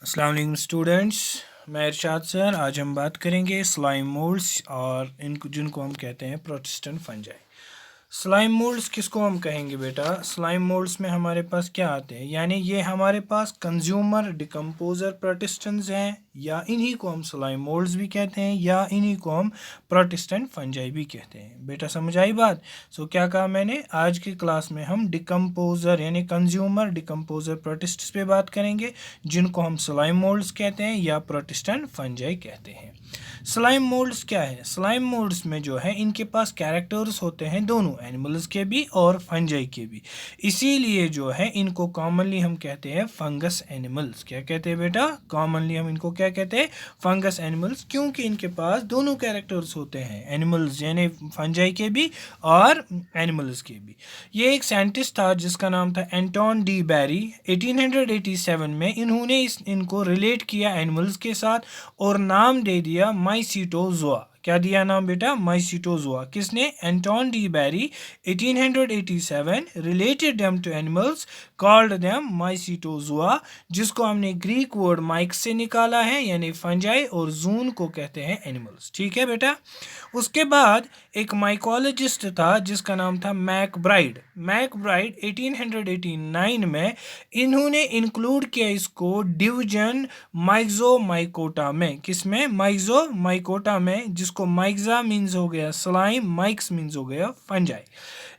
अस्सलाम वालेकुम स्टूडेंट्स, मैं इरशाद सर। आज हम बात करेंगे स्लाइम मोल्ड्स और इनको जिनको हम कहते हैं प्रोटिस्टेंट फंजाई। स्लाइम मोल्ड्स किसको हम कहेंगे बेटा? स्लाइम मोल्ड्स में हमारे पास क्या आते हैं, यानी ये हमारे पास कंज्यूमर डिकम्पोजर प्रोटिस्टेंट्स हैं, या इन्हीं को हम स्लाइम मोल्ड्स भी कहते हैं, या इन्हीं को हम प्रोटिस्टेंट फंजाई भी कहते हैं। बेटा समझ आई बात? क्या कहा मैंने, आज की क्लास में हम डिकम्पोजर यानी कंज्यूमर डिकम्पोजर प्रोटिस्ट्स पे बात करेंगे, जिनको हम स्लाइम मोल्ड्स कहते हैं या प्रोटिस्टेंट फंजाई कहते हैं। स्लाइम मोल्ड्स क्या है? स्लाइम मोल्ड्स में जो है इनके पास कैरेक्टर्स होते हैं, दोनों एनिमल्स के भी और फंजाई के भी। इसीलिए जो है इनको कॉमनली हम कहते हैं फंगस एनिमल्स। क्या कहते हैं बेटा? कॉमनली हम इनको क्या कहते हैं? फंगस एनिमल्स, क्योंकि इनके पास दोनों कैरेक्टर्स होते हैं, एनिमल्स यानी फंजाई के भी और एनिमल्स के भी। ये एक साइंटिस्ट था जिसका नाम था एंटोन डी बैरी। 1887 में इन्होंने इनको रिलेट किया एनिमल्स के साथ और नाम दे दिया माइसीटोजोआ। क्या दिया नाम बेटा? माइसीटोजोआ। किसने? Anton de Bary 1887 related them to animals, called them Mycetozoa, जिसको हमने ग्रीक वर्ड माइक्स से निकाला है, यानी फंजाई, और जून को कहते हैं एनिमल्स। ठीक है बेटा। उसके बाद एक माइकोलॉजिस्ट था जिसका नाम था मैकब्राइड। मैकब्राइड 1889 में इन्होंने इंक्लूड किया इसको डिवीजन माइक्सोमाइकोटा में। किसमें? माइक्सोमाइकोटा में, जिसको माइक्सा मीन्स हो गया स्लाइम, माइक्स मीन्स हो गया फंजाई।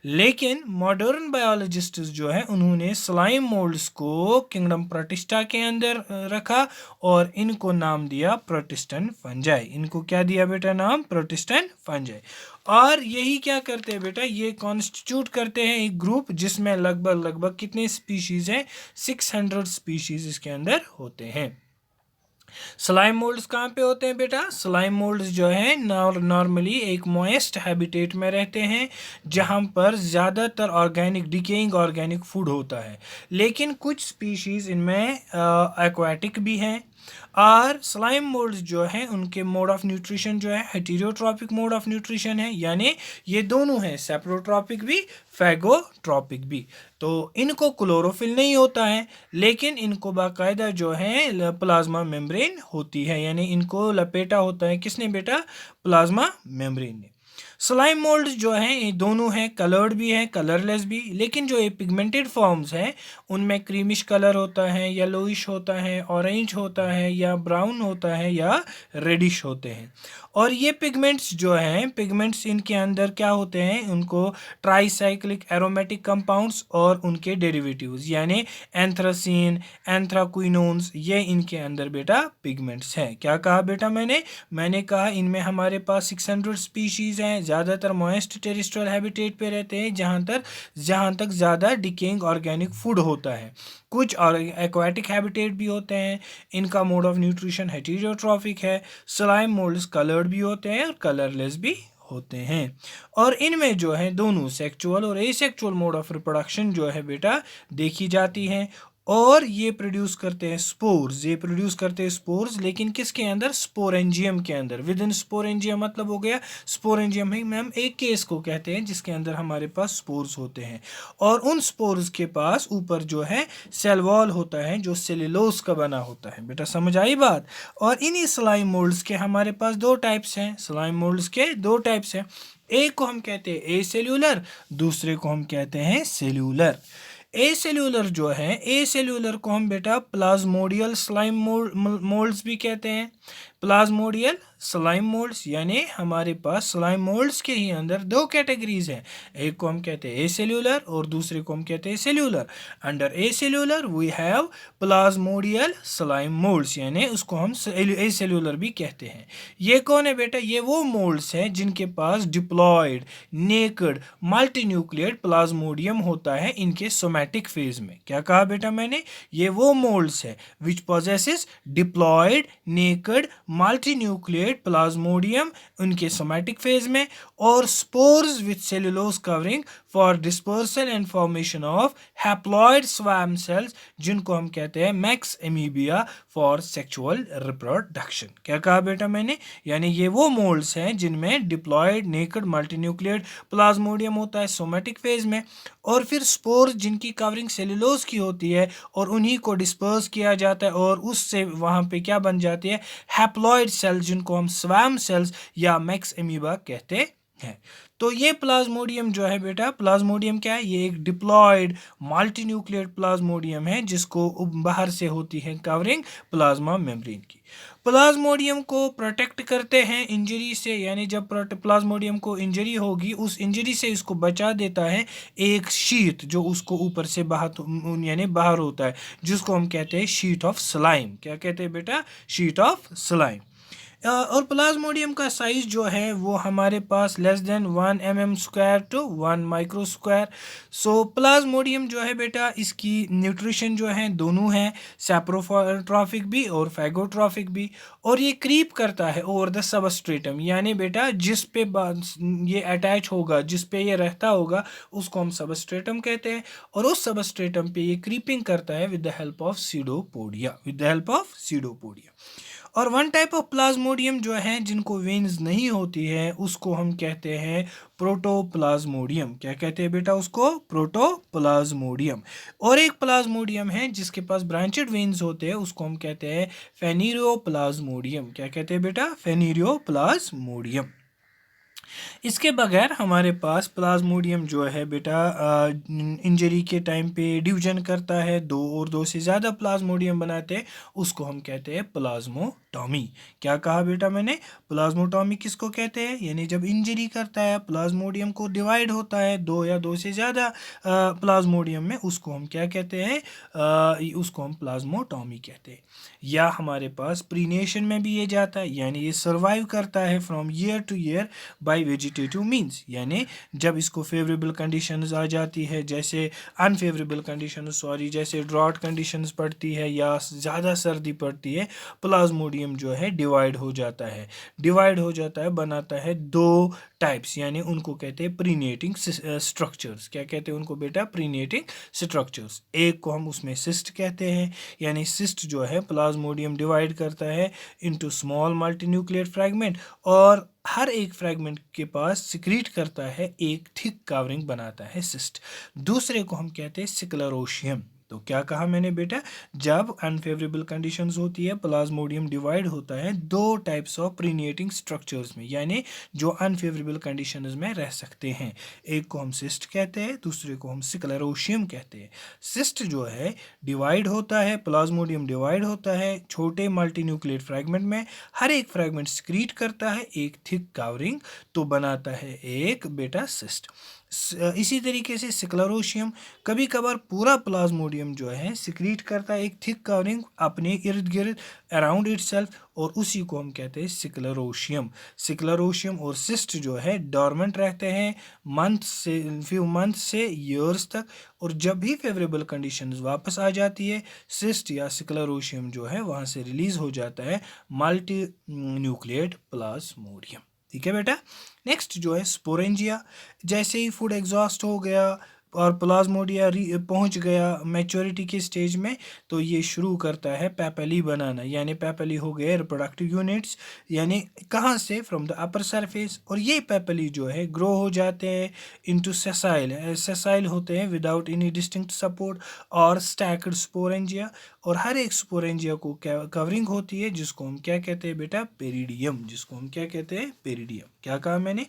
लेकिन मॉडर्न बायोलॉजिस्ट जो है उन्होंने स्लाइम मोल्ड्स को किंगडम प्रोटिस्टा के अंदर रखा और इनको नाम दिया प्रोटिस्टेंट फंजाई। इनको क्या दिया बेटा नाम? प्रोटिस्टेंट फंजाई। और यही क्या करते हैं बेटा? ये कॉन्स्टिट्यूट करते हैं एक ग्रुप जिसमें लगभग कितने स्पीशीज हैं? 600 स्पीशीज इसके अंदर होते हैं। स्लाइम मोल्ड्स कहाँ पे होते हैं बेटा? स्लाइम मोल्ड्स जो है नॉर्मली एक मॉइस्ट हैबिटेट में रहते हैं, जहाँ पर ज़्यादातर ऑर्गेनिक डिकेइंग ऑर्गेनिक फूड होता है। लेकिन कुछ स्पीशीज़ इनमें एक्वाटिक भी हैं। और स्लाइम मोल्ड्स जो हैं उनके मोड ऑफ न्यूट्रिशन जो है हेटेरोट्रॉपिक मोड ऑफ न्यूट्रिशन है, यानी ये दोनों हैं, सेप्रोट्रॉपिक भी फैगोट्रॉपिक भी। तो इनको क्लोरोफिल नहीं होता है, लेकिन इनको बाकायदा जो है प्लाज्मा मेम्ब्रेन होती है, यानी इनको लपेटा होता है। किसने बेटा? प्लाज्मा मेम्ब्रेन ने। स्लाइम मोल्ड्स जो हैं ये दोनों हैं, कलर्ड भी हैं, कलरलेस भी। लेकिन जो ये पिगमेंटेड फॉर्म्स हैं उनमें क्रीमिश कलर होता है, येलोइश होता है, ऑरेंज होता है, या ब्राउन होता है, या रेडिश होते हैं। और ये पिगमेंट्स जो हैं, पिगमेंट्स इनके अंदर क्या होते हैं? उनको ट्राईसाइक्लिक एरोमेटिक कंपाउंड्स और उनके डेरिवेटिव्स यानी एंथ्रासीन, एंथ्राक्विनोन्स, ये इनके अंदर बेटा पिगमेंट्स हैं। क्या कहा बेटा मैंने कहा इनमें हमारे पास 600 स्पीशीज़ हैं, ज़्यादातर मॉइस्ट टेरेस्ट्रियल हैबिटेट पे रहते हैं, जहाँ तक ज़्यादा डिकेइंग ऑर्गेनिक फूड होता है। कुछ और एक्वाटिक हैबिटेट भी होते हैं, इनका मोड ऑफ न्यूट्रिशन हेटेरोट्रॉफिक है। स्लाइम मोल्ड्स कलर्ड भी होते हैं और कलरलेस भी होते हैं। और इनमें जो है दोनों सेक्चुअल और एसेक्चुअल मोड ऑफ रिप्रोडक्शन जो है बेटा देखी जाती है। और ये प्रोड्यूस करते हैं स्पोर्स, लेकिन किसके अंदर? स्पोरेंजियम के अंदर। विद इन स्पोरेंजियम मतलब हो गया, स्पोरेंजियम ही मैम एक केस को कहते हैं जिसके अंदर हमारे पास स्पोर्स होते हैं। और उन स्पोर्स के पास ऊपर जो है सेल वॉल होता है जो सेल्यूलोज का बना होता है। बेटा समझ आई बात? और इन्हीं स्लाइम मोल्ड्स के हमारे पास दो टाइप्स हैं। स्लाइम मोल्ड्स के दो टाइप्स हैं, एक को हम कहते हैं ए सेल्यूलर, दूसरे को हम कहते हैं सेल्यूलर। ए सेल्यूलर को हम बेटा प्लाज्मोडियल स्लाइम मोल्ड्स भी कहते हैं। प्लाज्मोडियल स्लाइम मोल्ड्स यानी हमारे पास स्लाइम मोल्ड्स के ही अंदर दो कैटेगरीज हैं, एक को हम कहते हैं ए सेल्यूलर और दूसरे को हम कहते हैं cellular. Under a cellular we have plasmodial slime moulds, यानी उसको हम ए सेल्यूलर भी कहते हैं। ये कौन है बेटा? ये वो मोल्ड्स हैं जिनके पास डिप्लॉयड नेकेड मल्टीन्यूक्लियड प्लाज्मोडियम होता है इनके सोमैटिक फेज में। क्या कहा बेटा मैंने? ये वो मोल्ड्स है which possesses diploid naked multinucleate plasmodium उनके सोमैटिक फेज में, और spores with cellulose covering for dispersal and formation of haploid swarm cells, जिनको हम कहते हैं myxamoebae for sexual reproduction. क्या कहा बेटा मैंने, यानी ये वो मोल्ड्स हैं जिनमें डिप्लॉयड नेकेड मल्टीन्यूक्लिएट प्लाज्मोडियम होता है सोमैटिक फेज में, और फिर स्पोर्स जिनकी कवरिंग सेलुलोज की होती है और उन्हीं को डिस्पर्स किया जाता है और उससे वहाँ पे क्या बन जाती है, हैप्लॉइड सेल्स, जिनको हम स्वार्म सेल्स या मैक्स एमीबा कहते हैं। तो ये प्लाज्मोडियम जो है बेटा, प्लाज्मोडियम क्या है, ये एक डिप्लॉयड मल्टीन्यूक्लिएट प्लाज्मोडियम है जिसको बाहर से होती है कवरिंग प्लाज्मा मेम्ब्रेन की। प्लाज्मोडियम को प्रोटेक्ट करते हैं इंजरी से, यानी जब प्लाज्मोडियम को इंजरी होगी उस इंजरी से इसको बचा देता है एक शीट जो उसको ऊपर से बाहर यानी बाहर होता है, जिसको हम कहते हैं शीट ऑफ स्लाइम। क्या कहते हैं बेटा, शीट ऑफ स्लाइम। और प्लाज्मोडियम का साइज जो है वो हमारे पास less than 1 mm² to 1 micro square. So plasmodium जो है बेटा, इसकी न्यूट्रिशन जो है दोनों है, सैप्रोट्रॉफिक भी और फैगोट्रॉफिक भी, और ये क्रीप करता है ओवर द सबस्ट्रेटम, यानी बेटा जिस पे ये अटैच होगा, जिस पे ये रहता होगा उसको हम सबस्ट्रेटम कहते हैं, और उस सबस्ट्रेटम पे ये क्रीपिंग करता है with the help of pseudopodia, और वन टाइप ऑफ प्लाज्मोडियम जो है जिनको वेन्स नहीं होती है उसको हम कहते हैं प्रोटोप्लाज्मोडियम। क्या कहते हैं बेटा उसको, प्रोटोप्लाज्मोडियम। और एक प्लाज्मोडियम है जिसके पास ब्रांचेड वेन्स होते हैं, उसको हम कहते हैं फेनेरियोप्लाज्मोडियम। क्या कहते हैं बेटा, फेनेरियोप्लाज्मोडियम। इसके बगैर हमारे पास प्लाज्मोडियम जो है बेटा इंजरी के टाइम पे डिवीजन करता है, दो और दो से ज़्यादा प्लाज्मोडियम बनाते हैं, उसको हम कहते हैं प्लाज्मोटॉमी। क्या कहा बेटा मैंने, प्लाज्मोटॉमी किसको कहते हैं, यानी जब इंजरी करता है प्लाज्मोडियम को डिवाइड होता है दो या दो से ज़्यादा प्लाज्मोडियम में, उसको हम क्या कहते हैं, उसको हम प्लाज्मोटॉमी कहते हैं। या हमारे पास प्रीनेशन में भी ये जाता है, यानी ये सर्वाइव करता है from year two year by vegetative means, यानी जब इसको फेवरेबल कंडीशंस आ जाती है, जैसे अनफेवरेबल कंडीशंस जैसे ड्रॉट कंडीशंस पड़ती है या ज़्यादा सर्दी पड़ती है, प्लाज्मोडियम जो है डिवाइड हो जाता है, बनाता है दो टाइप्स, यानी उनको कहते हैं प्रीनेटिंग स्ट्रक्चर्स। क्या कहते हैं उनको बेटा, प्रीनेटिंग स्ट्रक्चर्स। एक को हम उसमें सिस्ट कहते हैं, यानी सिस्ट जो है प्लाज्मोडियम डिवाइड करता है इनटू स्मॉल मल्टीन्यूक्लिएट फ्रैगमेंट, और हर एक फ्रैगमेंट के पास सिक्रीट करता है एक थिक कवरिंग बनाता है सिस्ट। दूसरे को हम कहते हैं सिक्लेरोशियम। तो क्या कहा मैंने बेटा, जब अनफेवरेबल कंडीशंस होती है प्लाज्मोडियम डिवाइड होता है दो टाइप्स ऑफ प्रीनिएटिंग स्ट्रक्चर्स में, यानी जो अनफेवरेबल कंडीशंस में रह सकते हैं। एक को हम सिस्ट कहते हैं, दूसरे को हम सिक्लेरोशियम कहते हैं। सिस्ट जो है डिवाइड होता है, प्लाज्मोडियम डिवाइड होता है छोटे मल्टीन्यूक्लिएट फ्रैगमेंट में, हर एक फ्रैगमेंट सिक्रीट करता है एक थिक कवरिंग, तो बनाता है एक बेटा सिस्ट। इसी तरीके से सिक्लेरोशियम कभी कभार पूरा प्लाज्मोडियम जो है सिक्रीट करता है एक थिक कवरिंग अपने इर्द गिर्द अराउंड इटसेल्फ, और उसी को हम कहते हैं सिक्लेरोशियम और सिस्ट जो है डॉर्मेंट रहते हैं फ्यू मंथ से ईयर्स तक, और जब भी फेवरेबल कंडीशंस वापस आ जाती है सिस्ट या सिक्लेरोशियम जो है वहाँ से रिलीज हो जाता है मल्टी न्यूक्लिएट प्लाज्मोडियम। ठीक है बेटा। नेक्स्ट जो है स्पोरेंजिया, जैसे ही फूड एग्जॉस्ट हो गया और प्लाज्मोडिया पहुंच गया मैच्योरिटी के स्टेज में, तो ये शुरू करता है पैपेली बनाना, यानी पैपेली हो गए रिप्रोडक्टिव यूनिट्स, यानी कहाँ से, फ्रॉम द अपर सरफेस, और ये पैपेली जो है ग्रो हो जाते हैं इनटू सेसाइल होते हैं विदाउट एनी डिस्टिंक्ट सपोर्ट, और स्टैक्ड स्पोरेंजिया, और हर एक स्पोरेंजिया को कवरिंग होती है जिसको हम क्या कहते हैं बेटा, पेरिडियम, क्या कहा मैंने,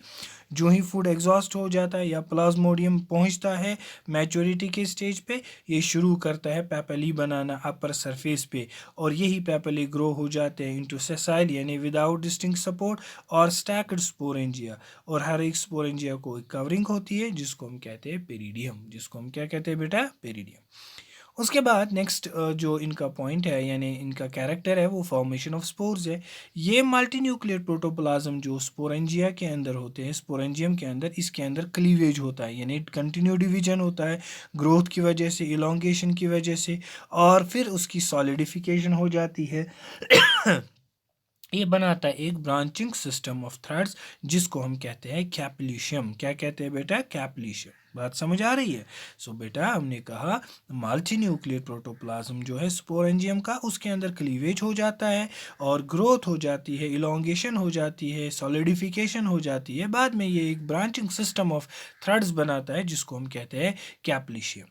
जो ही फूड एग्जॉस्ट हो जाता है या प्लाज्मोडियम पहुंचता है मैच्योरिटी के स्टेज पे, ये शुरू करता है पैपेली बनाना अपर सरफेस पे, और यही पैपेली ग्रो हो जाते हैं इनटू सेसाइल यानी विदाउट डिस्टिंक्ट सपोर्ट, और स्टैक्ड स्पोरेंजिया, और हर एक स्पोरेंजिया को एक कवरिंग होती है जिसको हम कहते हैं पेरिडियम, पेरिडियम। उसके बाद नेक्स्ट जो इनका पॉइंट है यानी इनका कैरेक्टर है वो फॉर्मेशन ऑफ स्पोर्स है। ये मल्टीन्यूक्लिएट प्रोटोप्लाज्म जो स्पोरेंजिया के अंदर होते हैं, स्पोरेंजियम के अंदर, इसके अंदर क्लीवेज होता है, यानी कंटिन्यू डिवीजन होता है ग्रोथ की वजह से, इलोंगेशन की वजह से, और फिर उसकी सॉलिडिफिकेशन हो जाती है ये बनाता है एक ब्रांचिंग सिस्टम ऑफ थ्रेड्स जिसको हम कहते हैं कैप्लिशियम। क्या कहते हैं बेटा? कैप्लिशियम। बात समझ आ रही है? सो बेटा हमने कहा मल्टी न्यूक्लियर प्रोटोप्लाज्म जो है स्पोरेंजियम का, उसके अंदर क्लीवेज हो जाता है और ग्रोथ हो जाती है, इलोंगेशन हो जाती है, सॉलिडिफिकेशन हो जाती है, बाद में ये एक ब्रांचिंग सिस्टम ऑफ थ्रेड्स बनाता है जिसको हम कहते हैं कैप्लिशियम।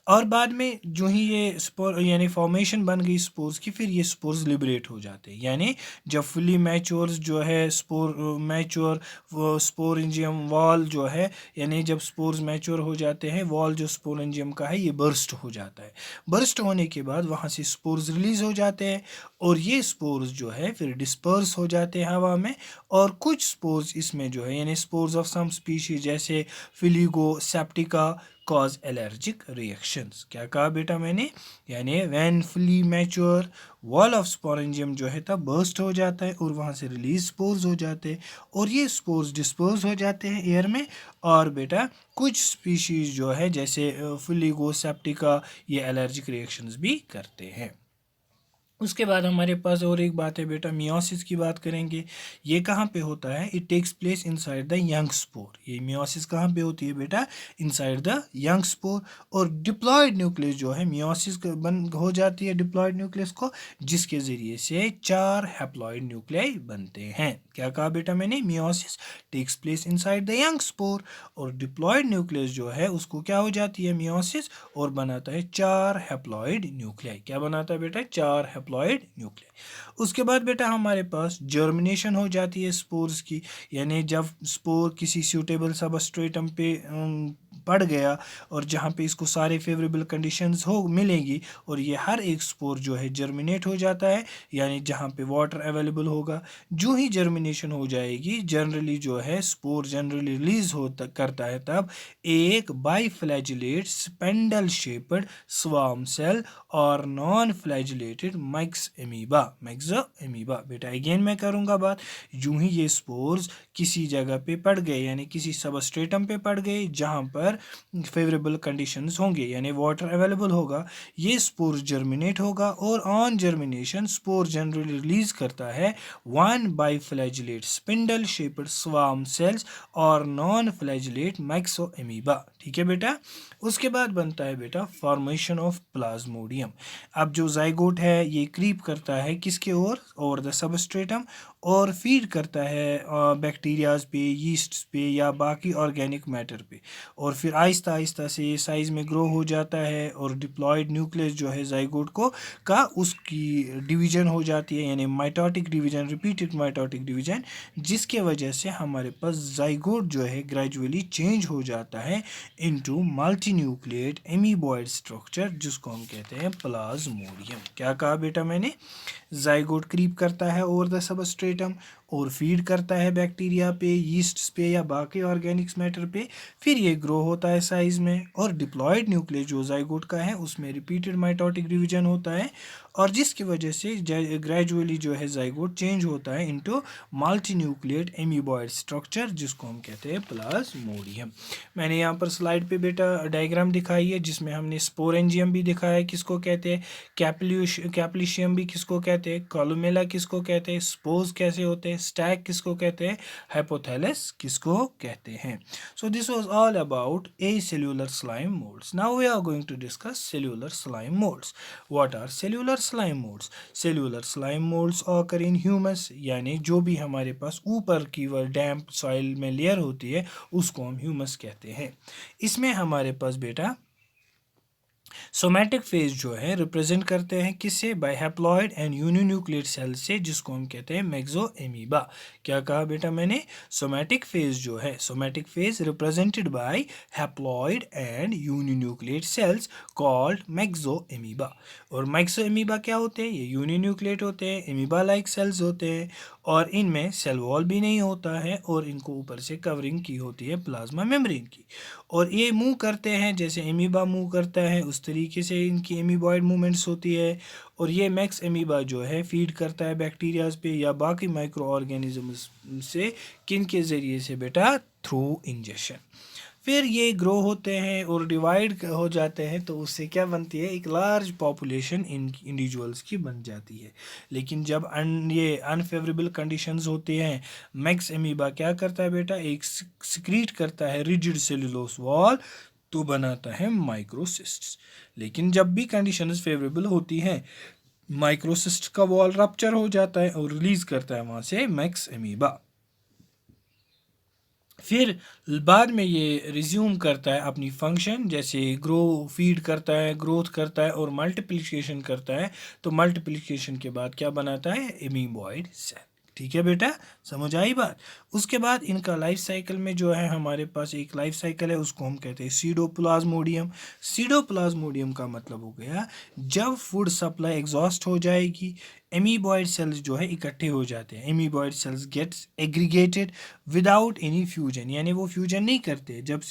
और बाद में जो ही ये स्पोर यानी फॉर्मेशन बन गई स्पोर्स की, फिर ये स्पोर्स लिबरेट हो जाते हैं। यानी जब फुली मैच्योर्स जो है स्पोर मैच्योर स्पोरेंजियम वॉल जो है, यानी जब स्पोर्स मैच्योर हो जाते हैं, वॉल जो स्पोरेंजियम का है ये बर्स्ट हो जाता है। बर्स्ट होने के बाद वहाँ से स्पोर्स रिलीज हो जाते हैं और ये स्पोर्स जो है फिर डिस्पर्स हो जाते हैं हवा में। और कुछ स्पोर्स इसमें जो है यानी स्पोर्स ऑफ सम स्पीशीज जैसे फिलिगो सेप्टिका कॉज एलर्जिक रिएक्शंस। क्या कहा बेटा मैंने? यानी when fully mature wall of sporangium जो है तब बर्स्ट हो जाता है और वहाँ से रिलीज स्पोर्स हो जाते हैं और ये स्पोर्स डिस्पर्स हो जाते हैं एयर में। और बेटा कुछ स्पीशीज जो है जैसे फिलिगो सेप्टिका ये एलर्जिक रिएक्शंस भी करते हैं। उसके बाद हमारे पास और एक बात है बेटा, मियोसिस की बात करेंगे। ये कहाँ पे होता है? It takes place inside the young spore. ये मियोसिस कहाँ पे होती है बेटा? Inside the young spore. और डिप्लॉयड न्यूक्लियस जो है मियोसिस बन हो जाती है डिप्लॉयड न्यूक्लियस को, जिसके ज़रिए से 4 हैप्लॉयड न्यूक्लियाई बनते हैं। क्या कहा बेटा मैंने? Meiosis takes place inside the young spore और डिप्लॉयड न्यूक्लियस जो है उसको क्या हो जाती है? मियोसिस, और बनाता है 4 हैप्लॉयड न्यूक्लियाई। क्या बनाता है बेटा? 4 हैप्लॉयड न्यूक्लियाई। उसके बाद बेटा हमारे पास जर्मिनेशन हो जाती है स्पोर्स की। यानी जब स्पोर किसी सूटेबल सबस्ट्रेटम पे पड़ गया और जहाँ पे इसको सारे फेवरेबल कंडीशंस हो मिलेंगी और ये हर एक स्पोर जो है जर्मिनेट हो जाता है, यानी जहाँ पे वाटर अवेलेबल होगा। जो ही जर्मिनेशन हो जाएगी जनरली जो है स्पोर जनरली रिलीज होता करता है तब एक बाइफ्लैजिलेट स्पेंडल शेप्ड स्वार्म सेल और नॉन फ्लैजिलेटेड मैक्स एमीबा। बेटा अगेन मैं करूँगा बात, यूं ही ये स्पोर्स किसी जगह पे पड़ गए यानी किसी सबस्ट्रेटम पे पड़ गए जहाँ पर फेवरेबल कंडीशंस होंगे यानी वाटर अवेलेबल होगा, ये स्पोर जर्मिनेट होगा और on germination spore generally release करता है 1 बाइफ्लैजिलेट स्पिंडल शेप्ड स्वार्म सेल्स और नॉन फ्लैजिलेट मैक्सोएमीबा। ठीक है बेटा। उसके बाद बनता है बेटा फॉर्मेशन ऑफ प्लाज्मोडियम। अब जो जाइगोट है ये क्रीप करता है किसके ओवर द सबस्ट्रेटम और फीड करता है बैक्टीरियाज पे, यीस्ट पे या बाकी ऑर्गेनिक मैटर पे, और फिर आहिस्ता आहिस्ता से ये साइज़ में ग्रो हो जाता है और डिप्लॉयड न्यूक्लियस जो है जाइगोट को का उसकी डिवीजन हो जाती है यानी mitotic division, repeated mitotic division, जिसके वजह से हमारे पास जाइगोट जो है ग्रेजुअली चेंज हो जाता है into multi nucleate amoeboid structure जिसको हम कहते हैं प्लाज्मोडियम। क्या कहा बेटा मैंने? जाइगोट क्रीप करता है ओवर द सबस्ट्रेटम और फीड करता है बैक्टीरिया पे, यीस्ट पे या बाकी ऑर्गेनिक्स मैटर पे, फिर ये ग्रो होता है साइज में और डिप्लॉयड न्यूक्लियस जो जाइगोट का है उसमें रिपीटेड माइटोटिक डिवीजन होता है और जिसकी वजह से ग्रेजुअली जो है जाइगोट चेंज होता है into multi nucleate amoeboid structure जिसको हम कहते हैं प्लाज्मोडियम। मैंने यहाँ पर स्लाइड पे बेटा डायग्राम दिखाई है जिसमें हमने स्पोरेंजियम भी दिखाया है किसको कहते हैं, कैप्लिशियम भी किसको कहते हैं, कॉलुमेला किसको कहते हैं, स्पोर्स कैसे होते हैं, स्टैक किसको कहते हैं, हाइपोथैलेस किसको कहते हैं। So this was all about acellular slime molds. Now we are going to discuss cellular slime molds. What are cellular slime molds? Cellular slime molds occur in humus, यानी जो भी हमारे पास ऊपर की वह डैम्प सॉइल में लेयर होती है उसको हम ह्यूमस कहते हैं। इसमें हमारे पास बेटा सोमैटिक फेज जो है रिप्रेजेंट करते हैं किससे? बाय हैप्लॉइड एंड यूनिन्यूक्लियेट सेल से जिसको हम कहते हैं मैक्सोएमीबा। क्या कहा बेटा मैंने? सोमैटिक फेज जो है, somatic phase represented by haploid and uninucleate cells called myxamoeba. और मैक्सोएमीबा क्या होते हैं? ये यूनिन्यूक्लियेट होते हैं, एमीबा लाइक सेल्स होते हैं और इनमें सेल वॉल भी नहीं होता है और इनको ऊपर से कवरिंग की होती है प्लाज्मा मेम्ब्रेन की, और ये मूव करते हैं जैसे एमीबा मूव करता है उस तरीके से इनकी एमीबॉयड मूवमेंट्स होती है। और ये मैक्स एमीबा जो है फीड करता है बैक्टीरियाज पे या बाकी माइक्रो ऑर्गेनिजम्स से, किन के ज़रिए से बेटा? Through injection. फिर ये ग्रो होते हैं और डिवाइड हो जाते हैं, तो उससे क्या बनती है, एक लार्ज पॉपुलेशन इन इंडिविजुअल्स की बन जाती है। लेकिन जब ये अनफेवरेबल कंडीशंस होती हैं, मैक्स एमीबा क्या करता है बेटा, एक सिक्रीट करता है रिजिड सेलुलोस वॉल, तो बनाता है माइक्रोसिस्ट्स। लेकिन जब भी कंडीशंस फेवरेबल होती हैं, माइक्रोसिस्ट का वॉल रप्चर हो जाता है और रिलीज करता है वहां से मैक्स एमीबा। फिर बाद में ये रिज्यूम करता है अपनी फंक्शन, जैसे ग्रो फीड करता है, ग्रोथ करता है और मल्टीप्लिकेशन करता है। तो मल्टीप्लिकेशन के बाद क्या बनाता है, एमीबॉइड सेल। ठीक है बेटा, समझ आई बात। उसके बाद इनका लाइफ साइकिल में जो है हमारे पास एक लाइफ साइकिल है, उसको हम कहते हैं सीडोप्लाज्मोडियम। सीडोप्लाज्मोडियम का मतलब हो गया, जब फूड सप्लाई एग्जॉस्ट हो जाएगी, एमीबॉइड सेल्स जो है इकट्ठे हो जाते हैं। Amoeboid cells gets aggregated without any fusion, यानी वो फ्यूजन नहीं करते। जब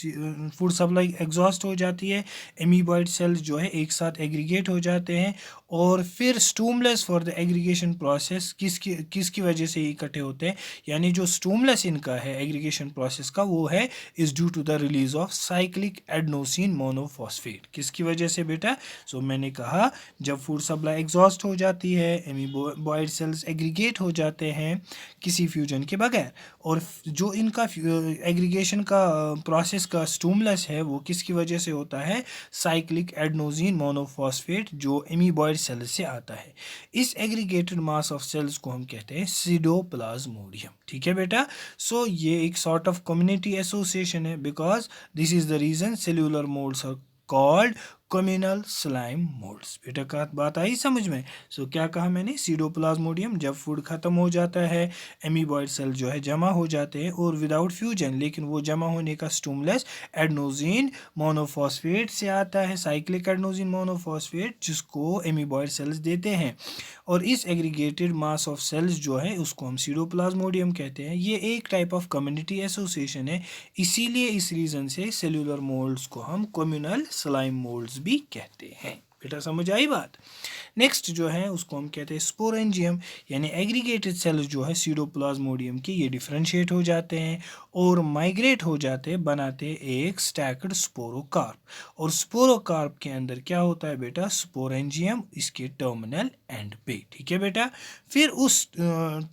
फूड सप्लाई एग्जॉस्ट हो जाती है, एमीबॉइड सेल्स जो है एक साथ एग्रीगेट हो जाते हैं, और फिर स्टूमलेस फॉर द एग्रीगेशन प्रोसेस, किसकी वजह से इकट्ठे होते हैं, यानी जो स्टूमलेस इनका है एग्रीगेशन प्रोसेस का, वो है is due to the release of cyclic adenosine monophosphate. किसकी वजह से बेटा, मैंने कहा जब फूड सप्लाई एग्जॉस्ट हो जाती है, एमीबॉइड सेल्स एग्रीगेट हो जाते हैं किसी फ्यूजन के बगैर, और जो इनका एग्रीगेशन का प्रोसेस का स्टूमलेस है, वो किसकी वजह से होता है, साइक्लिक एडेनोसिन मोनोफॉस्फेट, जो एमीबॉइड सेल्स से आता है। इस एग्रीगेटेड मास ऑफ सेल्स को हम कहते हैं सीडोप्लाज्मोडियम। ठीक है बेटा, ये एक सॉर्ट ऑफ कम्युनिटी एसोसिएशन है, because this is the reason cellular moulds are called communal slime moulds. बेटा का बात आई समझ में। क्या कहा मैंने, सीडोप्लाज्मोडियम, जब फूड खत्म हो जाता है, एमीबॉइड सेल जो है जमा हो जाते हैं और विदाउट फ्यूजन, लेकिन वो जमा होने का स्टूमलेस एडेनोसिन मोनोफॉस्फेट से आता है, साइक्लिक एडेनोसिन मोनोफॉस्फेट, जिसको एमीबॉइड सेल्स देते हैं। और इस एग्रीगेटेड मास ऑफ सेल्स जो है उसको हम सीडोप्लाज्मोडियम कहते हैं। ये एक टाइप ऑफ कम्युनिटी एसोसिएशन है, इसीलिए इस रीजन से सेल्यूलर मोल्ड्स को हम कम्युनल स्लाइम मोल्ड्स भी कहते हैं। बेटा समझ आई बात। नेक्स्ट जो है उसको हम कहते हैं स्पोरेंजियम, यानी एग्रीगेटेड सेल्स जो है सीडोप्लाज्मोडियम के, ये डिफरेंशिएट हो जाते हैं और माइग्रेट हो जाते हैं, बनाते एक स्टैक्ड स्पोरोकार्प। और स्पोरोकार्प के अंदर क्या होता है बेटा, स्पोरेंजियम, इसके टर्मिनल एंड पे। ठीक है बेटा, फिर उस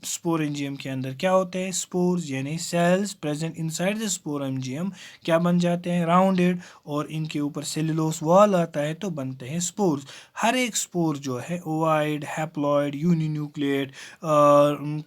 स्पोरेंजियम के अंदर क्या होते हैं, स्पोर्स, यानी cells present inside the sporangium क्या बन जाते हैं, राउंडेड, और इनके ऊपर सेलुलोस वॉल आता है, तो बनते हैं स्पोर्स। हर एक स्पोर जो है ओवाइड, हैप्लॉइड, यूनिन्यूक्लिएट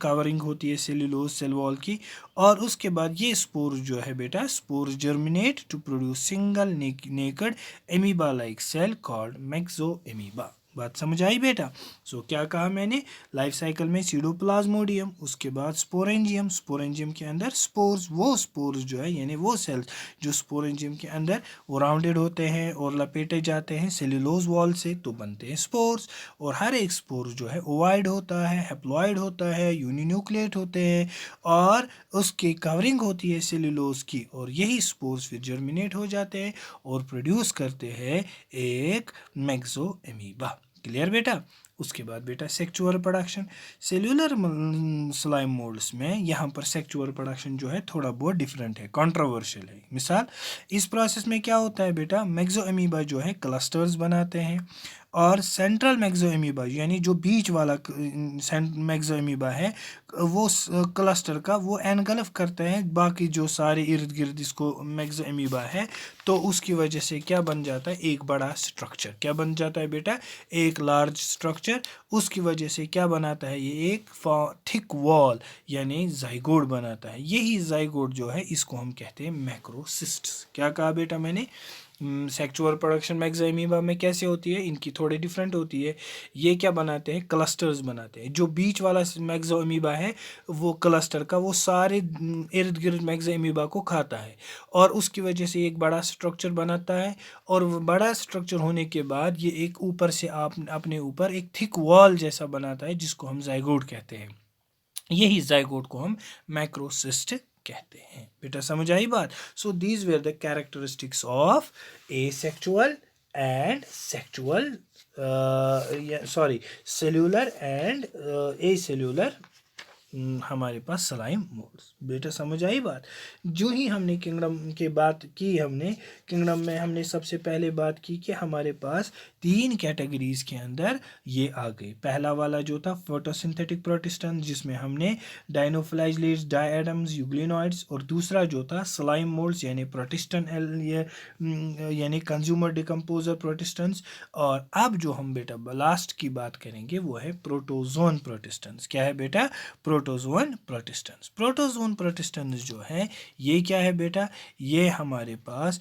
कवरिंग होती है सेल्यूलोज सेल वॉल की। और उसके बाद ये स्पोर जो है बेटा, spore germinate to produce single naked amoeba like cell called myxamoeba. बात समझ आई बेटा। क्या कहा मैंने, लाइफ साइकिल में सीडोप्लाज्मोडियम, उसके बाद स्पोरेंजियम, स्पोरेंजियम के अंदर स्पोर्स, वो स्पोर्स जो है यानी वो सेल्स जो स्पोरेंजियम के अंदर वो राउंडेड होते हैं और लपेटे जाते हैं सेल्यूलोज वॉल से, तो बनते हैं स्पोर्स। और हर एक स्पोर जो है ओवाइड होता है, हैप्लॉइड होता है, यूनिन्यूक्लिएट होते हैं, और उसकी कवरिंग होती है सेल्यूलोज की, और यही स्पोर्स फिर जर्मिनेट हो जाते हैं और प्रोड्यूस करते हैं एक मैक्सो एमीबा। क्लियर बेटा। उसके बाद बेटा sexual production, cellular slime moulds में यहाँ पर सेक्चुअल प्रोडक्शन जो है थोड़ा बहुत डिफरेंट है, कंट्रोवर्शियल है। मिसाल, इस प्रोसेस में क्या होता है बेटा, मैक्सो एमीबा जो है क्लस्टर्स बनाते हैं, और सेंट्रल मैक्सो एमीबा यानी जो बीच वाला मैक्सो एमीबा है, वो क्लस्टर का वो एनगल्फ करते हैं बाकी जो सारे इर्द गिर्द इसको मैक्सो एमीबा है, तो उसकी वजह से क्या बन जाता है, एक बड़ा स्ट्रक्चर। क्या बन जाता है बेटा, एक लार्ज स्ट्रक्चर। उसकी वजह से क्या बनाता है, ये एक थिक वॉल यानी जाइगोट बनाता है। यही जाइगोट जो है इसको हम कहते हैं मैक्रोसिस्ट्स। क्या कहा बेटा मैंने, सेक्चुअल प्रोडक्शन मैक्सो एमीबा में कैसे होती है, इनकी थोड़ी डिफरेंट होती है। ये क्या बनाते हैं, क्लस्टर्स बनाते हैं। जो बीच वाला मैक्सो एमीबा है, वो क्लस्टर का वो सारे इर्द गिर्द मैक्सो एमीबा को खाता है, और उसकी वजह से एक बड़ा स्ट्रक्चर बनाता है। और बड़ा स्ट्रक्चर होने के बाद ये एक ऊपर से अपने ऊपर एक थिक वॉल जैसा बनाता है, जिसको हम जाइगोट कहते हैं। यही जाइगोट को हम मैक्रोसिस्ट कहते हैं। बेटा समझ आई बात। These were the characteristics of asexual and sexual cellular and acellular हमारे पास स्लाइम मोल्ड्स। बेटा समझ आई बात। जो ही हमने किंगडम की बात की, हमने किंगडम में हमने सबसे पहले बात की कि हमारे पास 3 कैटेगरीज के अंदर ये आ गई। पहला वाला जो था फोटोसिंथेटिक प्रोटिस्टेंट, जिसमें हमने डाइनोफ्लाइलेट्स, डायएडम्स, यूग्लिनॉइड्स, और दूसरा जो था स्लाइम मोल्ड्स यानी प्रोटिस्टेंट यानी कंज्यूमर डिकम्पोजर प्रोटिस्टेंट्स। और अब जो हम बेटा लास्ट की बात करेंगे वो है प्रोटोजोन प्रोटिस्टेंट्स। क्या है बेटा? प्रोटोजोन प्रोटिस्टेंट्स। प्रोटोजोन प्रोटिस्टेंट्स जो है ये क्या है बेटा? ये हमारे पास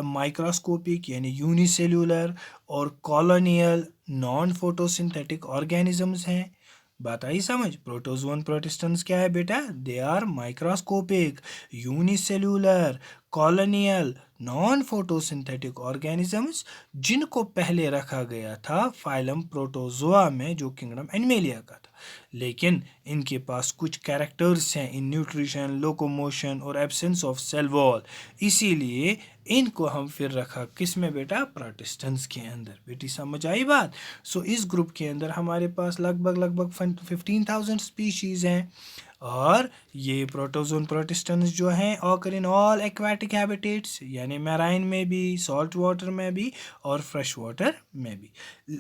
माइक्रोस्कोपिक यानी यूनिसेल्यूलर और कॉलोनियल नॉन फोटोसिंथेटिक ऑर्गेनिजम्स हैं। बात आई समझ? प्रोटोजोन प्रोटिस्टेंट्स क्या है बेटा? They are microscopic, unicellular, colonial, non photosynthetic organisms, जिनको पहले रखा गया था फाइलम प्रोटोजोआ में जो किंगडम एनिमेलिया का था। लेकिन इनके पास कुछ कैरेक्टर्स हैं इन न्यूट्रिशन, लोकोमोशन और एब्सेंस ऑफ सेल वॉल, इसीलिए इनको हम फिर रखा किस में बेटा? प्रोटिस्टेंट्स के अंदर। बेटी समझ आई बात? सो इस ग्रुप के अंदर हमारे पास लगभग 15,000 स्पीशीज़ हैं। और ये प्रोटोजोन प्रोटिस्टेंट्स जो हैं occur in all aquatic habitats, यानी मैराइन में भी, सॉल्ट वाटर में भी और फ्रेश वाटर में भी,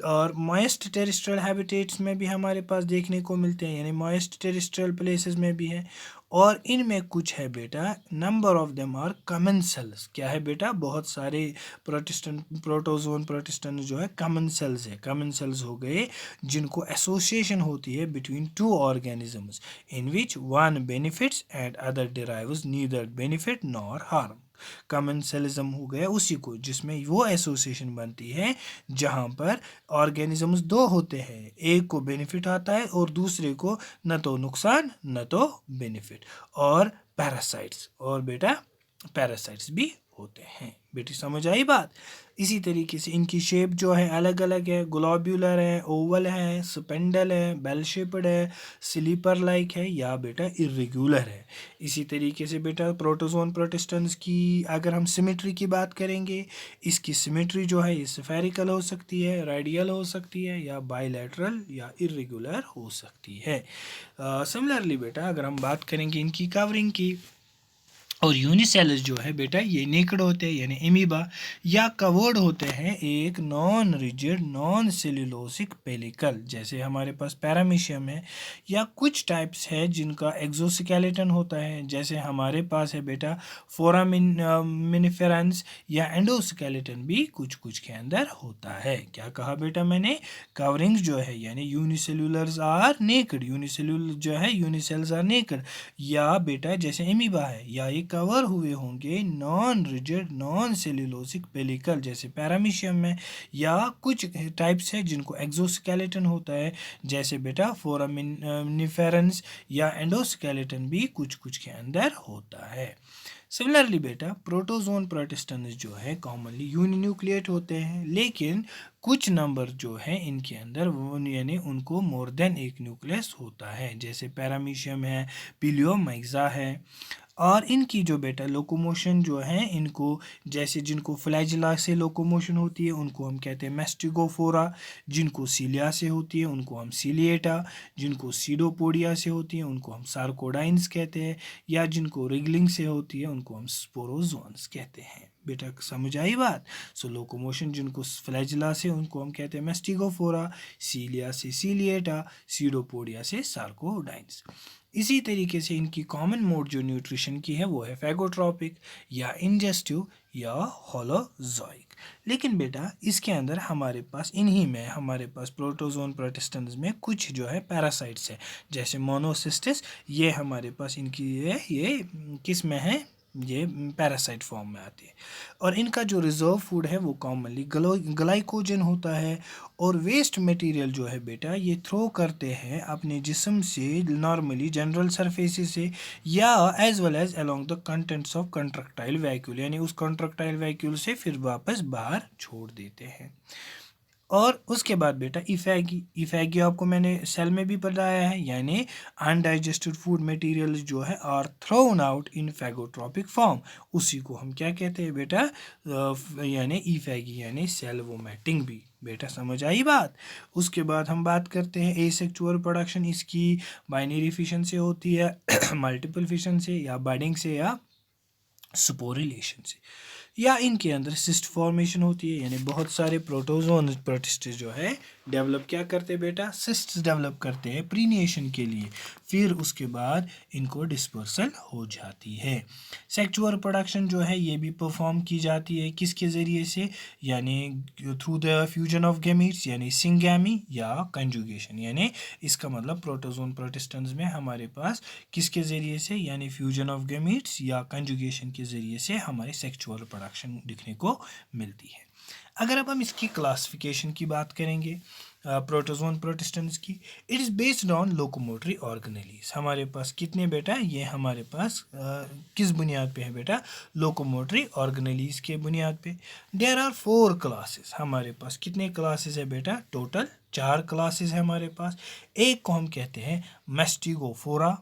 और मॉइस्ट टेरेस्ट्रियल हैबिटेट्स में भी हमारे पास देखने को मिलते हैं, यानी मॉइस्ट टेरेस्ट्रियल प्लेसेस में भी हैं। और इनमें कुछ है बेटा, number of them are commensals. क्या है बेटा? बहुत सारे प्रोटोजोन प्रोटिस्टेंट जो है कॉमन सेल्स है। कॉमन सेल्स हो गए जिनको एसोसिएशन होती है between two organisms in which one benefits and other derives neither benefit nor harm. Commensalism हो गया उसी को जिसमें वो एसोसिएशन बनती है जहाँ पर ऑर्गेनिजम्स दो होते हैं, एक को बेनिफिट आता है और दूसरे को न तो नुकसान न तो बेनिफिट। और पैरासाइट्स, और बेटा पैरासाइट्स भी होते हैं। बेटी समझ आई बात? इसी तरीके से इनकी शेप जो है अलग अलग है, ग्लोब्यूलर है, ओवल है, स्पेंडल है, बेल शेप्ड है, स्लीपर लाइक है, या बेटा इरेगुलर है। इसी तरीके से बेटा प्रोटोजोन प्रोटिस्टेंट्स की अगर हम सिमेट्री की बात करेंगे, इसकी सिमेट्री जो है ये स्फेरिकल हो सकती है, रेडियल हो सकती है, या बाइलेटरल या इरेगुलर हो सकती है। सिमिलरली बेटा अगर हम बात करेंगे इनकी कवरिंग की, और यूनिसेलस जो है बेटा ये नेकड होते हैं यानी एमीबा, या कवर्ड होते हैं एक non rigid non cellulosic pellicle, जैसे हमारे पास पैरामीशियम है, या कुछ टाइप्स है जिनका एक्सोस्केलेटन होता है, जैसे हमारे पास है बेटा फोरामिनिफेरेंस, या एंडोस्केलेटन भी कुछ कुछ के अंदर होता है। क्या कहा बेटा मैंने? कवरिंग्स जो है यानी यूनिसेल्यूलर्स आर नेकड, यूनिसेल्यूलर जो है यूनिसेल्स आर नेकड, या बेटा जैसे एमीबा है या एक कवर हुए होंगे non rigid non cellulosic pellicle जैसे पैरामीशियम में, या कुछ टाइप्स है जिनको एक्सोस्केलेटन होता है जैसे बेटा फोरामिनिफेरेंस, या एंडोस्केलेटन भी कुछ कुछ के अंदर होता है। सिमिलरली बेटा प्रोटोजोन प्रोटिस्टेंट्स जो है कॉमनली यूनिन्यूक्लिएट होते हैं, लेकिन कुछ नंबर जो है इनके अंदर वो यानी उनको मोर देन एक न्यूक्लियस होता है, जैसे पैरामीशियम है, पिलियोमाइक्सा है। और इनकी जो बेटा लोकोमोशन जो है इनको जैसे जिनको फ्लैजिला से लोकोमोशन होती है उनको हम कहते हैं मैस्टिगोफोरा, जिनको सीलिया से होती है उनको हम सीलिएटा, जिनको सीडोपोडिया से होती है उनको हम सार्कोडाइंस कहते हैं, या जिनको रिगलिंग से होती है उनको हम स्पोरोजोन्स कहते हैं। बेटा समझ आई बात? सो लोकोमोशन जिनको फ्लैजिला से उनको हम कहते हैं मैस्टिगोफोरा, सीलिया से सीलिएटा, सीडोपोडिया से सार्कोडाइंस। इसी तरीके से इनकी कॉमन मोड जो न्यूट्रिशन की है वो है फैगोट्रॉपिक या इंजेस्टिव या होलोजोइक। लेकिन बेटा इसके अंदर हमारे पास इन्हीं में हमारे पास प्रोटोजोन प्रोटिस्टेंट्स में कुछ जो है पैरासाइट्स है, जैसे मोनोसिस्टिस, ये हमारे पास इनकी ये किस में है? ये पैरासाइट फॉर्म में आती है। और इनका जो रिजर्व फूड है वो कॉमनली ग्लाइकोजन होता है, और वेस्ट मटेरियल जो है बेटा ये थ्रो करते हैं अपने जिस्म से नॉर्मली जनरल सरफेसेस से, या as well as along the contents of contractile vacuole, यानी उस कंट्रक्टाइल वैक्यूल से फिर वापस बाहर छोड़ देते हैं। और उसके बाद बेटा इफेगी आपको मैंने सेल में भी पढ़ाया है, यानी अनडाइजेस्टेड फूड मटेरियल जो है are thrown out in phagotropic form, उसी को हम क्या कहते हैं बेटा, यानी इफेगी यानी सेल वोमिटिंग भी। बेटा समझ आई बात। उसके बाद हम बात करते हैं एसेक्सुअल प्रोडक्शन, इसकी बाइनरी फिशन से होती है मल्टीपल फिशन से, या बडिंग से, या स्पोरिलेशन से, या इनके अंदर सिस्ट फॉर्मेशन होती है, यानी बहुत सारे प्रोटोजोन प्रोटिस्ट जो है डेवलप क्या करते हैं बेटा, सिस्ट डेवलप करते हैं प्रीनिएशन के लिए, फिर उसके बाद इनको डिस्पर्सल हो जाती है। सेक्सुअल प्रोडक्शन जो है ये भी परफॉर्म की जाती है किसके ज़रिए से, यानी through the fusion of gametes, यानी सिंगैमी, या कंजुगेशन, यानी इसका मतलब प्रोटोजोन प्रोटिस्टेंस में हमारे पास किसके ज़रिए से, यानी फ्यूजन ऑफ गैमीट्स या कंजुगेशन के ज़रिए से हमारे सेक्सुअल प्रोडक्शन दिखने को मिलती है। अगर अब हम इसकी क्लासिफिकेशन की बात करेंगे प्रोटोजोन प्रोटिस्टेंस की, it is based on locomotory organelles. हमारे पास कितने बेटा, ये हमारे पास किस बुनियाद पे है बेटा, लोकोमोटरी ऑर्गेनेलीज के बुनियाद पे। देयर आर 4 क्लासेस, हमारे पास कितने क्लासेस है बेटा, टोटल 4 क्लासेस है हमारे पास। एक को हम कहते हैं मैस्टिगोफोरा,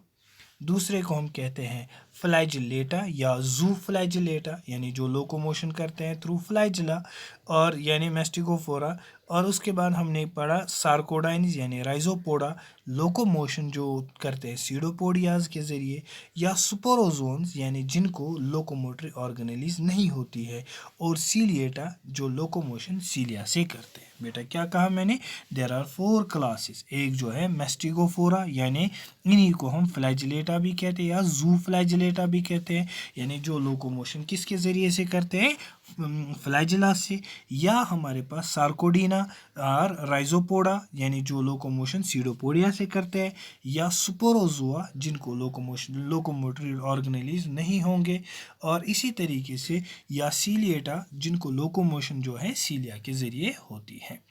दूसरे को हम कहते हैं फ्लैजिलेटा या जू फ्लैजिलेटा, यानी जो लोकोमोशन करते हैं थ्रू फ्लैजिला, और यानी मैस्टिगोफोरा। और उसके बाद हमने पढ़ा सार्कोडाइन्स यानी राइजोपोडा, लोकोमोशन जो करते हैं सीडोपोडियाज के ज़रिए, या सुपरोजोन्स यानी जिनको लोकोमोटरी ऑर्गेनेलीज नहीं होती है, और सीलिएटा जो लोकोमोशन सीलिया से करते हैं। बेटा क्या कहा मैंने, देर आर 4 क्लासेस। एक जो है मैस्टिगोफोरा, यानी इन्हीं को हम फ्लैजिलेटा भी कहते हैं या जू फ्लैजिलेटा भी कहते हैं, यानी जो लोकोमोशन किसके ज़रिए से करते हैं, फ्लैजिला से। या हमारे पास सार्कोडीना और राइजोपोडा, यानी जो लोकोमोशन सीडोपोडिया से करते हैं, या सुपोरोजोआ जिनको लोकोमोटरी ऑर्गेनेलीज नहीं होंगे, और इसी तरीके से या सीलिएटा जिनको लोकोमोशन जो है सीलिया के ज़रिए होती है।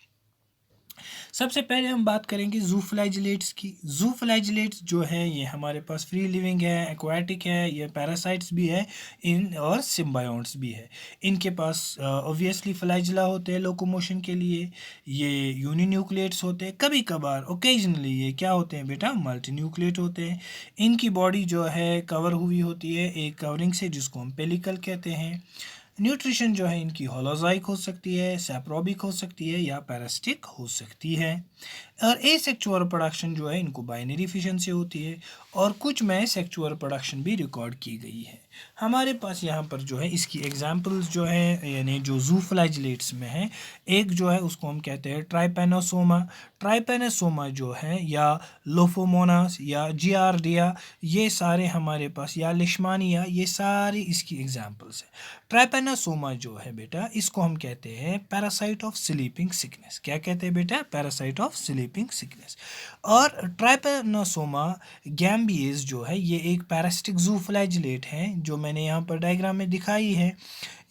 सबसे पहले हम बात करेंगे जूफ्लैजिलेट्स की। जूफ्लैजिलेट्स जो है ये हमारे पास फ्री लिविंग है, एक्वाटिक है, ये पैरासाइट्स भी है इन और सिम्बायोट्स भी है। इनके पास ऑब्वियसली फ्लैजिला होते हैं लोकोमोशन के लिए, ये यूनिन्यूक्लिएट्स होते हैं, कभी कभार ओकेजनली ये क्या होते हैं बेटा, मल्टीन्यूक्लिएट होते हैं। इनकी बॉडी जो है कवर हुई होती है एक कवरिंग से जिसको हम पेलिकल कहते हैं। न्यूट्रिशन जो है इनकी होलोजाइक हो सकती है, सैप्रोबिक हो सकती है, या पैरासिटिक हो सकती है। और एसेक्सुअल प्रोडक्शन जो है इनको बाइनरी फिशन से होती है, और कुछ में सेक्सुअल प्रोडक्शन भी रिकॉर्ड की गई है। हमारे पास यहाँ पर जो है इसकी एग्जांपल्स जो है, यानी जो जूफ्लैजिलेट्स में है, एक जो है उसको हम कहते हैं ट्राइपेनोसोमा। ट्राइपेनोसोमा जो है, या लोफोमोनास, या जियार्डिया, ये सारे हमारे पास, या लिश्मानिया, ये सारी इसकी एग्जांपल्स है। ट्राइपेनोसोमा जो है बेटा, इसको हम कहते हैं पैरासाइट ऑफ स्लीपिंग सिकनेस। क्या कहते हैं बेटा, पैरासाइट ऑफ स्लीपिंग सिकनेस। और ट्राइपेनोसोमा गैम्बियस जो है ये एक पैरासिटिक जूफ्लैजिलेट है, जो मैंने यहाँ पर डायग्राम में दिखाई है।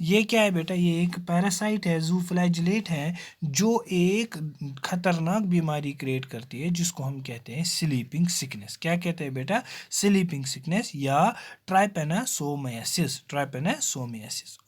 ये क्या है बेटा, ये एक पैरासाइट है, जूफ्लैजिलेट है, जो एक खतरनाक बीमारी क्रिएट करती है जिसको हम कहते हैं स्लीपिंग सिकनेस। क्या कहते हैं बेटा, स्लीपिंग सिकनेस, या ट्राइपेनासोमियासिस।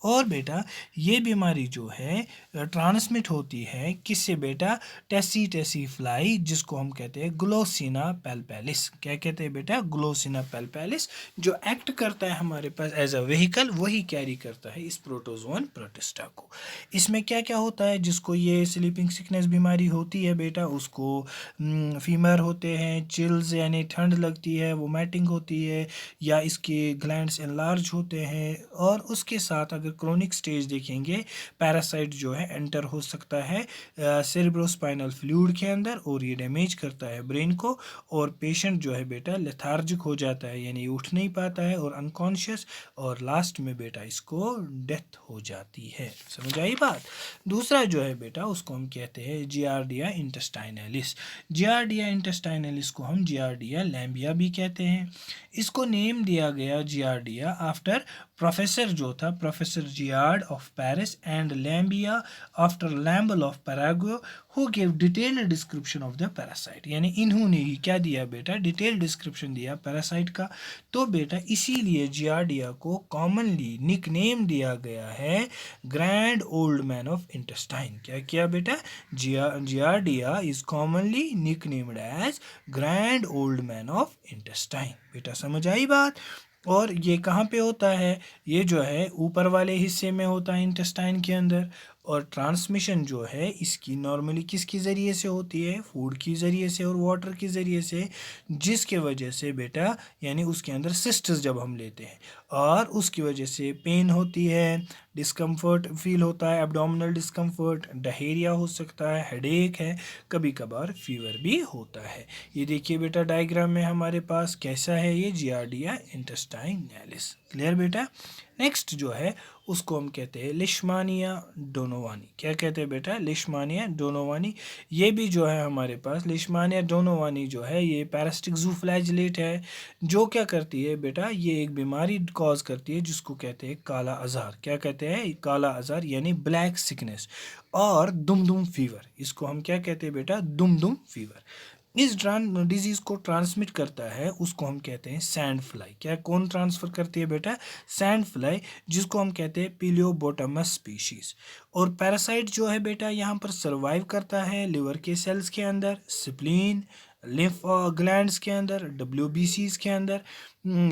और बेटा ये बीमारी जो है ट्रांसमिट होती है किससे बेटा, टेसी फ्लाई, जिसको हम कहते हैं ग्लोसिना पैल्पेलिस। क्या कहते हैं बेटा, ग्लोसिना पैल्पेलिस, जो एक्ट करता है हमारे पास एज अ व्हीकल, वही कैरी करता है इस प्रोटोजोन प्रोटिस्टा को। इसमें क्या क्या होता है, जिसको ये स्लीपिंग सिकनेस बीमारी होती है बेटा, उसको फीवर होते हैं, चिल्स यानी ठंड लगती है, वोमिटिंग होती है, या इसके ग्लैंड्स एनलार्ज होते हैं। और उसके साथ अगर क्रोनिक स्टेज देखेंगे, पैरासाइट जो है एंटर हो सकता है सेरेब्रोस्पाइनल फ्लूइड के अंदर, और ये डैमेज करता है ब्रेन को, और पेशेंट जो है बेटा लेथार्जिक हो जाता है, यानी उठ नहीं पाता है और अनकॉन्शियस, और लास्ट में बेटा इसको डेथ हो जाती है। समझ आई बात। दूसरा जो है बेटा उसको हम कहते हैं जियार्डिया इंटेस्टाइनलिस। जियार्डिया इंटेस्टाइनलिस को हम जियार्डिया लैम्बिया भी कहते हैं। इसको नेम दिया गया जियार्डिया आफ्टर प्रोफेसर जो था, professor Giard of Paris, and lamblia after Lambl of Paraguay, who give detailed description of the parasite, यानी इन्होंने ही क्या दिया बेटा, डिटेल डिस्क्रिप्शन दिया पैरासाइट का। तो बेटा इसीलिए जियार्डिया को कॉमनली निकनेम दिया गया है grand old man of intestine. क्या किया बेटा, Giardia is commonly nicknamed as grand old man of intestine. बेटा समझ आई बात। और ये कहाँ पे होता है, ये जो है ऊपर वाले हिस्से में होता है इंटेस्टाइन के अंदर। और ट्रांसमिशन जो है इसकी नॉर्मली किसके ज़रिए से होती है, फूड की ज़रिए से और वाटर के ज़रिए से, जिसके वजह से बेटा यानी उसके अंदर सिस्टर्स जब हम लेते हैं और उसकी वजह से पेन होती है, डिस्कम्फर्ट फील होता है, एब्डोमिनल डिस्कम्फर्ट, डायरिया हो सकता है, हेडेक है, कभी कभार फीवर भी होता है। ये देखिए बेटा डायग्राम में हमारे पास कैसा है ये जियार्डिया इंटेस्टाइनैलिस। क्लियर बेटा। नेक्स्ट जो है उसको हम कहते हैं लिशमानिया डोनोवानी। क्या कहते हैं बेटा, लिशमानिया डोनोवानी। ये भी जो है हमारे पास लिशमानिया डोनोवानी जो है ये पैरासिटिक जूफ्लैजिलेट है, जो क्या करती है बेटा, ये एक बीमारी कॉज करती है जिसको कहते हैं काला आजार। क्या कहते हैं, काला आजार यानी ब्लैक सिकनेस और दुम फीवर। इसको हम क्या कहते हैं बेटा, दुम फीवर। इस डिजीज को ट्रांसमिट करता है उसको हम कहते हैं सैंड फ्लाई। क्या कौन ट्रांसफर करती है बेटा, सैंड फ्लाई, जिसको हम कहते हैं पिलियोबोटमस स्पीशीज। और पैरासाइट जो है बेटा यहाँ पर सर्वाइव करता है लिवर के सेल्स के अंदर, स्प्लीन, लिम्फ ग्लैंड्स के अंदर, WBCs के अंदर,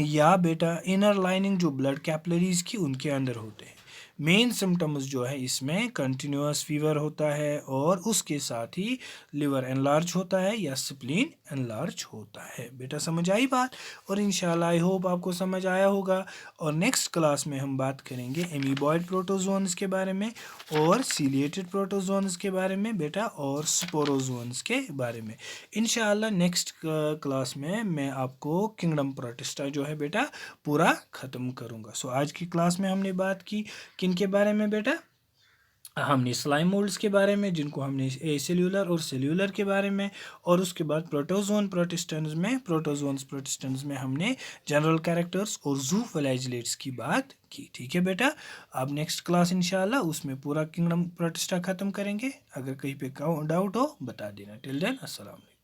या बेटा इनर लाइनिंग जो ब्लड कैपिलरीज की उनके अंदर होते हैं। मेन सिम्टम्स जो है इसमें कंटिन्यूस फीवर होता है और उसके साथ ही लिवर एनलार्ज होता है या स्प्लीन एनलार्ज होता है। बेटा समझ आई बात। और इंशाल्लाह आई होप आपको समझ आया होगा। और नेक्स्ट क्लास में हम बात करेंगे एमीबॉयड प्रोटोजोन्स के बारे में और सीलिएटेड प्रोटोजोन्स के बारे में बेटा और स्पोरोजोन्स के बारे में। इंशाल्लाह नेक्स्ट क्लास में मैं आपको किंगडम प्रोटिस्टा जो है बेटा पूरा ख़त्म करूँगा। सो आज की क्लास में हमने बात की किन के बारे में बेटा, हमने स्लाइम मोल्ड्स के बारे में जिनको हमने एसेल्यूलर और सेल्यूलर के बारे में, और उसके बाद प्रोटोजोन्स में हमने जनरल कैरेक्टर्स और जूफलैजिलेट्स की बात की। ठीक है बेटा। अब नेक्स्ट क्लास इंशाल्लाह उसमें पूरा किंगडम प्रोटिस्टा ख़त्म करेंगे। अगर कहीं पे डाउट हो बता देना। टिल देन अस्सलाम वालेकुम।